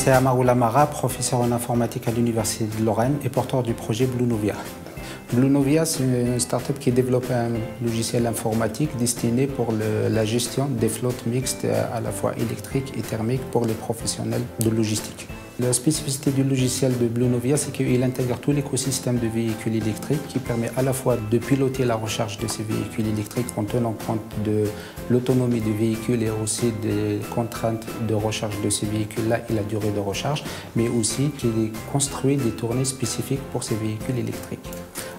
c'est Amarou Lamara, professeur en informatique à l'Université de Lorraine et porteur du projet Bluenovia. Bluenovia, c'est une start-up qui développe un logiciel informatique destiné pour la gestion des flottes mixtes à la fois électriques et thermiques pour les professionnels de logistique. La spécificité du logiciel de Bluenovia, c'est qu'il intègre tout l'écosystème de véhicules électriques qui permet à la fois de piloter la recharge de ces véhicules électriques en tenant compte de l'autonomie du véhicule et aussi des contraintes de recharge de ces véhicules-là et la durée de recharge, mais aussi qu'il construit des tournées spécifiques pour ces véhicules électriques.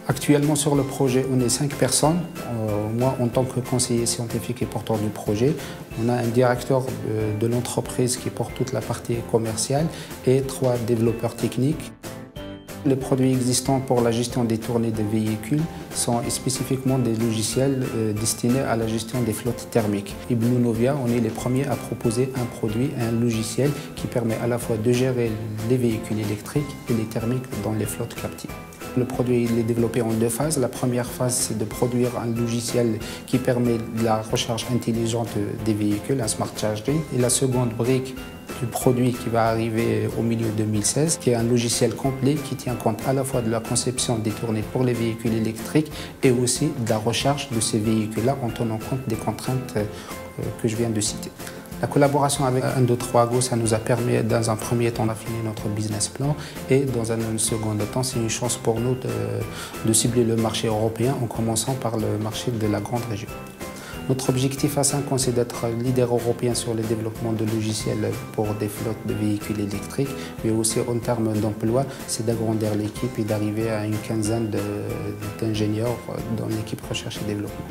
Actuellement sur le projet, on est 5 personnes. Moi, en tant que conseiller scientifique et porteur du projet, on a un directeur de l'entreprise qui porte toute la partie commerciale et 3 développeurs techniques. Les produits existants pour la gestion des tournées des véhicules sont spécifiquement des logiciels destinés à la gestion des flottes thermiques. Et Bluenovia, on est les premiers à proposer un produit, un logiciel qui permet à la fois de gérer les véhicules électriques et les thermiques dans les flottes captives. Le produit il est développé en 2 phases. La première phase, c'est de produire un logiciel qui permet la recharge intelligente des véhicules, un smart charging. Et la seconde brique du produit qui va arriver au milieu de 2016, qui est un logiciel complet qui tient compte à la fois de la conception des tournées pour les véhicules électriques et aussi de la recharge de ces véhicules-là en tenant compte des contraintes que je viens de citer. La collaboration avec 123Go, ça nous a permis dans un premier temps d'affiner notre business plan et dans un second temps, c'est une chance pour nous de cibler le marché européen en commençant par le marché de la grande région. Notre objectif à 5 ans, c'est d'être leader européen sur le développement de logiciels pour des flottes de véhicules électriques, mais aussi en termes d'emploi, c'est d'agrandir l'équipe et d'arriver à une quinzaine d'ingénieurs dans l'équipe recherche et développement.